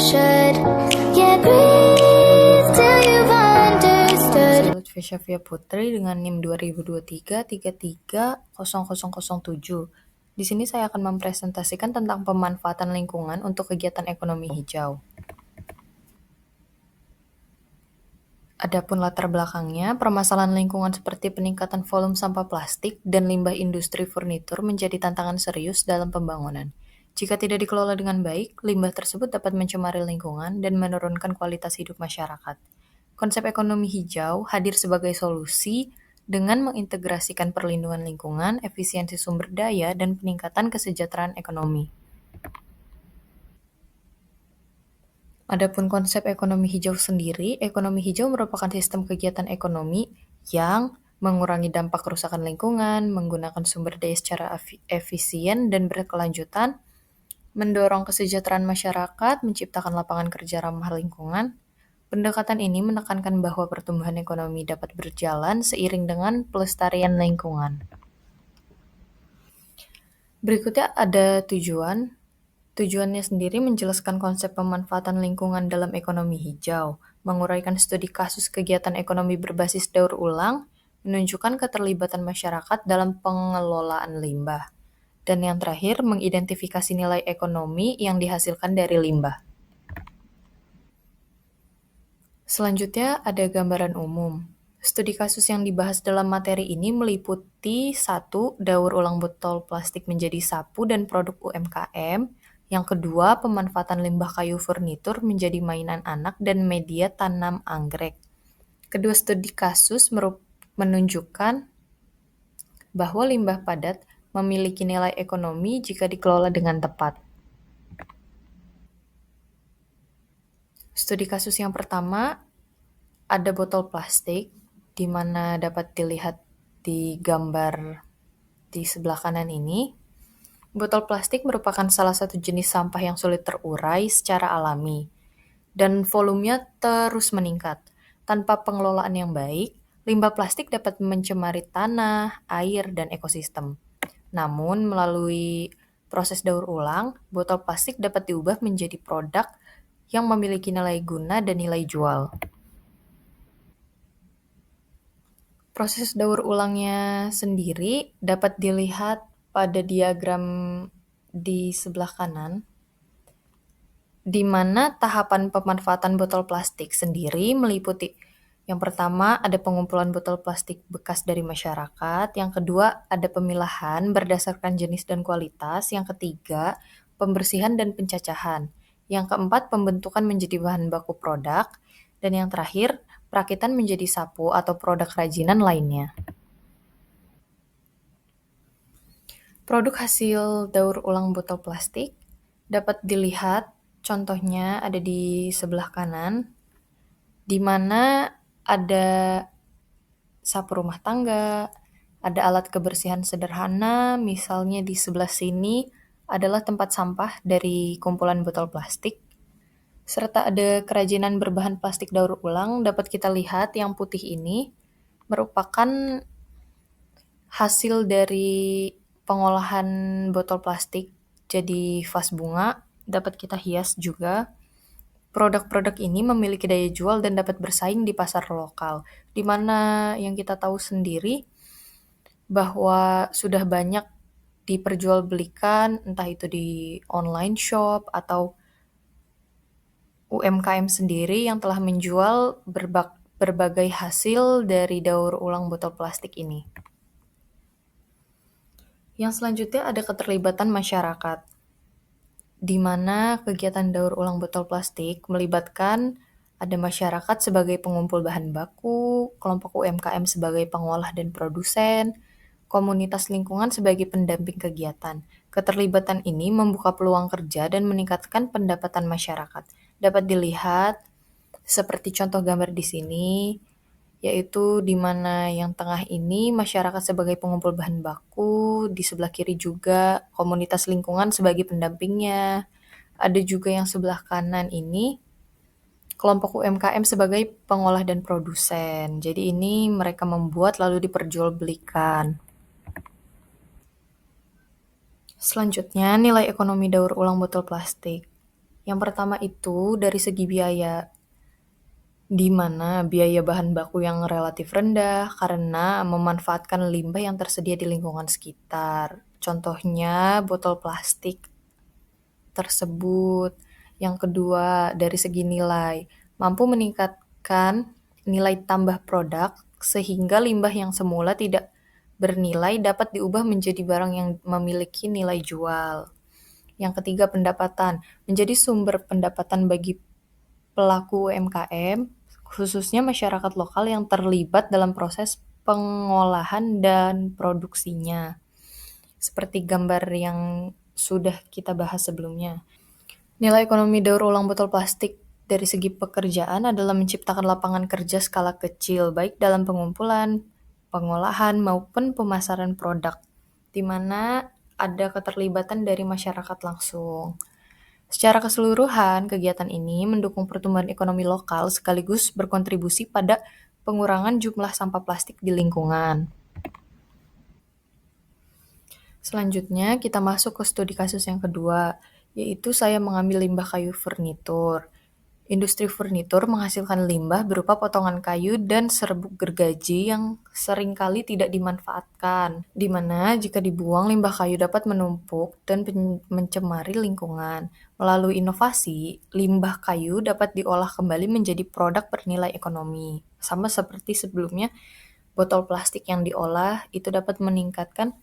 should. Yeah, breathe till you've understood. Lutfi Syafia Putri dengan NIM 2023-33-0007. Di sini saya akan mempresentasikan tentang pemanfaatan lingkungan untuk kegiatan ekonomi hijau. Adapun latar belakangnya, permasalahan lingkungan seperti peningkatan volume sampah plastik dan limbah industri furnitur menjadi tantangan serius dalam pembangunan. Jika tidak dikelola dengan baik, limbah tersebut dapat mencemari lingkungan dan menurunkan kualitas hidup masyarakat. Konsep ekonomi hijau hadir sebagai solusi dengan mengintegrasikan perlindungan lingkungan, efisiensi sumber daya, dan peningkatan kesejahteraan ekonomi. Adapun konsep ekonomi hijau sendiri, ekonomi hijau merupakan sistem kegiatan ekonomi yang mengurangi dampak kerusakan lingkungan, menggunakan sumber daya secara efisien dan berkelanjutan, mendorong kesejahteraan masyarakat, menciptakan lapangan kerja ramah lingkungan. Pendekatan ini menekankan bahwa pertumbuhan ekonomi dapat berjalan seiring dengan pelestarian lingkungan. Berikutnya ada tujuan. Tujuannya sendiri menjelaskan konsep pemanfaatan lingkungan dalam ekonomi hijau, menguraikan studi kasus kegiatan ekonomi berbasis daur ulang, menunjukkan keterlibatan masyarakat dalam pengelolaan limbah. Dan yang terakhir, mengidentifikasi nilai ekonomi yang dihasilkan dari limbah. Selanjutnya ada gambaran umum. Studi kasus yang dibahas dalam materi ini meliputi 1. Daur ulang botol plastik menjadi sapu dan produk UMKM. Yang kedua, pemanfaatan limbah kayu furnitur menjadi mainan anak dan media tanam anggrek. Kedua studi kasus menunjukkan bahwa limbah padat memiliki nilai ekonomi jika dikelola dengan tepat. Studi kasus yang pertama, ada botol plastik, di mana dapat dilihat di gambar di sebelah kanan ini. Botol plastik merupakan salah satu jenis sampah yang sulit terurai secara alami, dan volumenya terus meningkat. Tanpa pengelolaan yang baik, limbah plastik dapat mencemari tanah, air, dan ekosistem. Namun, melalui proses daur ulang, botol plastik dapat diubah menjadi produk yang memiliki nilai guna dan nilai jual. Proses daur ulangnya sendiri dapat dilihat pada diagram di sebelah kanan, di mana tahapan pemanfaatan botol plastik sendiri meliputi yang pertama ada pengumpulan botol plastik bekas dari masyarakat, yang kedua ada pemilahan berdasarkan jenis dan kualitas, yang ketiga pembersihan dan pencacahan, yang keempat pembentukan menjadi bahan baku produk, dan yang terakhir perakitan menjadi sapu atau produk kerajinan lainnya. Produk hasil daur ulang botol plastik dapat dilihat contohnya ada di sebelah kanan, di mana ada sapu rumah tangga, ada alat kebersihan sederhana, misalnya di sebelah sini adalah tempat sampah dari kumpulan botol plastik, serta ada kerajinan berbahan plastik daur ulang. Dapat kita lihat yang putih ini merupakan hasil dari pengolahan botol plastik jadi vas bunga, dapat kita hias juga. Produk-produk ini memiliki daya jual dan dapat bersaing di pasar lokal, di mana yang kita tahu sendiri bahwa sudah banyak diperjualbelikan, entah itu di online shop atau UMKM sendiri yang telah menjual berbagai hasil dari daur ulang botol plastik ini. Yang selanjutnya ada keterlibatan masyarakat, di mana kegiatan daur ulang botol plastik melibatkan ada masyarakat sebagai pengumpul bahan baku, kelompok UMKM sebagai pengolah dan produsen, komunitas lingkungan sebagai pendamping kegiatan. Keterlibatan ini membuka peluang kerja dan meningkatkan pendapatan masyarakat. Dapat dilihat seperti contoh gambar di sini, yaitu di mana yang tengah ini masyarakat sebagai pengumpul bahan baku, di sebelah kiri juga komunitas lingkungan sebagai pendampingnya. Ada juga yang sebelah kanan ini kelompok UMKM sebagai pengolah dan produsen. Jadi ini mereka membuat lalu diperjualbelikan. Selanjutnya, nilai ekonomi daur ulang botol plastik. Yang pertama itu dari segi biaya, di mana biaya bahan baku yang relatif rendah karena memanfaatkan limbah yang tersedia di lingkungan sekitar. Contohnya botol plastik tersebut. Yang kedua, dari segi nilai, mampu meningkatkan nilai tambah produk sehingga limbah yang semula tidak bernilai dapat diubah menjadi barang yang memiliki nilai jual. Yang ketiga, pendapatan. Menjadi sumber pendapatan bagi pelaku UMKM, khususnya masyarakat lokal yang terlibat dalam proses pengolahan dan produksinya. Seperti gambar yang sudah kita bahas sebelumnya. Nilai ekonomi daur ulang botol plastik dari segi pekerjaan adalah menciptakan lapangan kerja skala kecil, baik dalam pengumpulan, pengolahan, maupun pemasaran produk, di mana ada keterlibatan dari masyarakat langsung. Secara keseluruhan, kegiatan ini mendukung pertumbuhan ekonomi lokal sekaligus berkontribusi pada pengurangan jumlah sampah plastik di lingkungan. Selanjutnya, kita masuk ke studi kasus yang kedua, yaitu saya mengambil limbah kayu furnitur. Industri furnitur menghasilkan limbah berupa potongan kayu dan serbuk gergaji yang seringkali tidak dimanfaatkan, di mana jika dibuang limbah kayu dapat menumpuk dan mencemari lingkungan. Melalui inovasi, limbah kayu dapat diolah kembali menjadi produk bernilai ekonomi. Sama seperti sebelumnya, botol plastik yang diolah itu dapat meningkatkan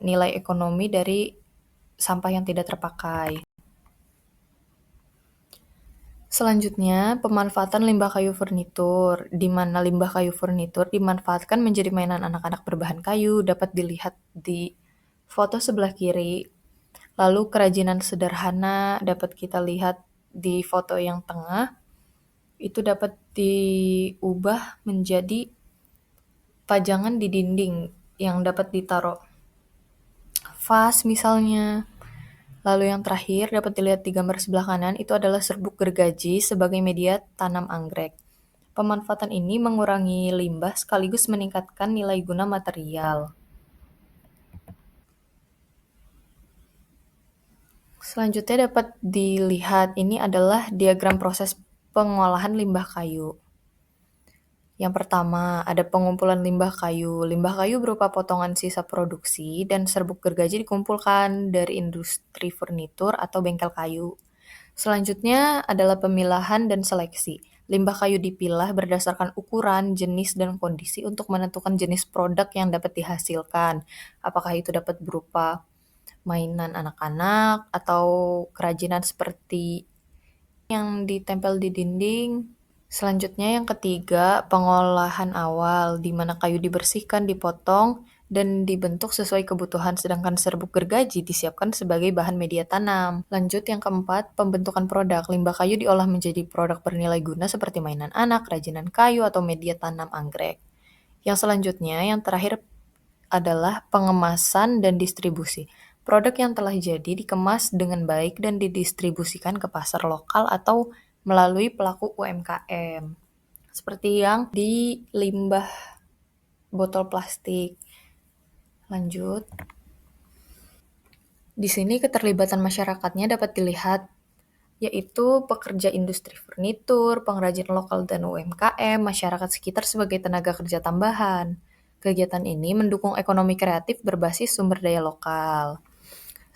nilai ekonomi dari sampah yang tidak terpakai. Selanjutnya, pemanfaatan limbah kayu furnitur, di mana limbah kayu furnitur dimanfaatkan menjadi mainan anak-anak berbahan kayu, dapat dilihat di foto sebelah kiri. Lalu kerajinan sederhana dapat kita lihat di foto yang tengah, itu dapat diubah menjadi pajangan di dinding yang dapat ditaruh vas misalnya. Lalu yang terakhir dapat dilihat di gambar sebelah kanan itu adalah serbuk gergaji sebagai media tanam anggrek. Pemanfaatan ini mengurangi limbah sekaligus meningkatkan nilai guna material. Selanjutnya dapat dilihat ini adalah diagram proses pengolahan limbah kayu. Yang pertama, ada pengumpulan limbah kayu. Limbah kayu berupa potongan sisa produksi dan serbuk gergaji dikumpulkan dari industri furnitur atau bengkel kayu. Selanjutnya adalah pemilahan dan seleksi. Limbah kayu dipilah berdasarkan ukuran, jenis, dan kondisi untuk menentukan jenis produk yang dapat dihasilkan. Apakah itu dapat berupa mainan anak-anak atau kerajinan seperti yang ditempel di dinding. Selanjutnya yang ketiga, pengolahan awal, di mana kayu dibersihkan, dipotong, dan dibentuk sesuai kebutuhan, sedangkan serbuk gergaji disiapkan sebagai bahan media tanam. Lanjut yang keempat, pembentukan produk. Limbah kayu diolah menjadi produk bernilai guna seperti mainan anak, kerajinan kayu, atau media tanam anggrek. Yang selanjutnya, yang terakhir adalah pengemasan dan distribusi. Produk yang telah jadi dikemas dengan baik dan didistribusikan ke pasar lokal atau melalui pelaku UMKM. Seperti yang di limbah botol plastik. Lanjut. Di sini keterlibatan masyarakatnya dapat dilihat, yaitu pekerja industri furnitur, pengrajin lokal dan UMKM, masyarakat sekitar sebagai tenaga kerja tambahan. Kegiatan ini mendukung ekonomi kreatif berbasis sumber daya lokal.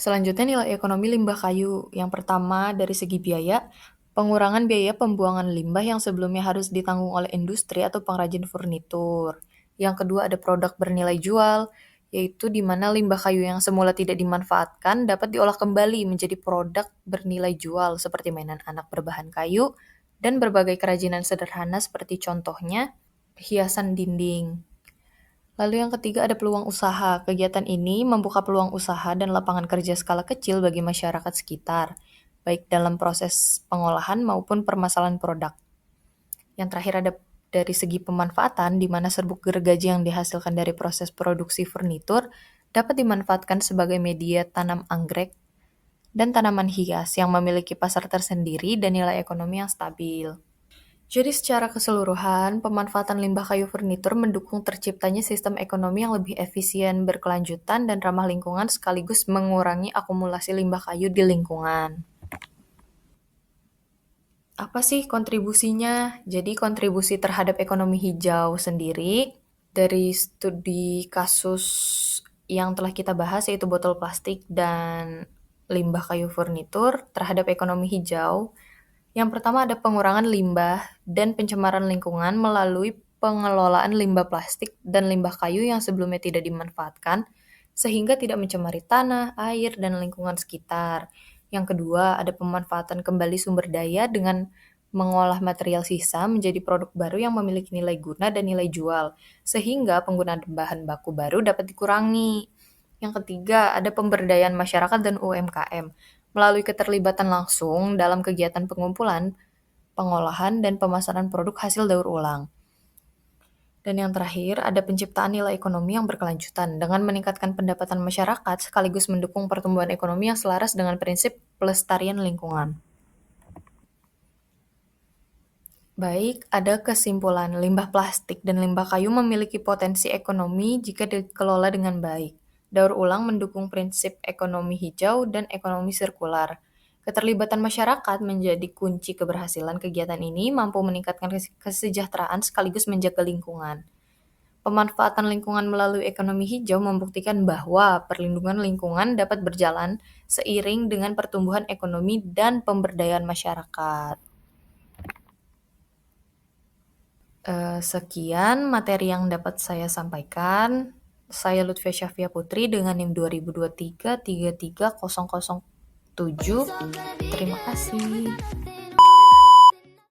Selanjutnya nilai ekonomi limbah kayu. Yang pertama dari segi biaya, pengurangan biaya pembuangan limbah yang sebelumnya harus ditanggung oleh industri atau pengrajin furnitur. Yang kedua ada produk bernilai jual, yaitu di mana limbah kayu yang semula tidak dimanfaatkan dapat diolah kembali menjadi produk bernilai jual seperti mainan anak berbahan kayu dan berbagai kerajinan sederhana seperti contohnya hiasan dinding. Lalu yang ketiga ada peluang usaha. Kegiatan ini membuka peluang usaha dan lapangan kerja skala kecil bagi masyarakat sekitar, baik dalam proses pengolahan maupun permasalahan produk. Yang terakhir ada dari segi pemanfaatan, di mana serbuk gergaji yang dihasilkan dari proses produksi furnitur dapat dimanfaatkan sebagai media tanam anggrek dan tanaman hias yang memiliki pasar tersendiri dan nilai ekonomi yang stabil. Jadi secara keseluruhan, pemanfaatan limbah kayu furnitur mendukung terciptanya sistem ekonomi yang lebih efisien, berkelanjutan, dan ramah lingkungan sekaligus mengurangi akumulasi limbah kayu di lingkungan. Apa sih kontribusinya? Jadi kontribusi terhadap ekonomi hijau sendiri dari studi kasus yang telah kita bahas yaitu botol plastik dan limbah kayu furnitur terhadap ekonomi hijau. Yang pertama ada pengurangan limbah dan pencemaran lingkungan melalui pengelolaan limbah plastik dan limbah kayu yang sebelumnya tidak dimanfaatkan sehingga tidak mencemari tanah, air, dan lingkungan sekitar. Yang kedua, ada pemanfaatan kembali sumber daya dengan mengolah material sisa menjadi produk baru yang memiliki nilai guna dan nilai jual, sehingga penggunaan bahan baku baru dapat dikurangi. Yang ketiga, ada pemberdayaan masyarakat dan UMKM melalui keterlibatan langsung dalam kegiatan pengumpulan, pengolahan, dan pemasaran produk hasil daur ulang. Dan yang terakhir, ada penciptaan nilai ekonomi yang berkelanjutan dengan meningkatkan pendapatan masyarakat sekaligus mendukung pertumbuhan ekonomi yang selaras dengan prinsip pelestarian lingkungan. Baik, ada kesimpulan limbah plastik dan limbah kayu memiliki potensi ekonomi jika dikelola dengan baik. Daur ulang mendukung prinsip ekonomi hijau dan ekonomi sirkular. Keterlibatan masyarakat menjadi kunci keberhasilan kegiatan ini mampu meningkatkan kesejahteraan sekaligus menjaga lingkungan. Pemanfaatan lingkungan melalui ekonomi hijau membuktikan bahwa perlindungan lingkungan dapat berjalan seiring dengan pertumbuhan ekonomi dan pemberdayaan masyarakat. Sekian materi yang dapat saya sampaikan. Saya Lutfia Syafia Putri dengan NIM 2023 33007. Terima kasih.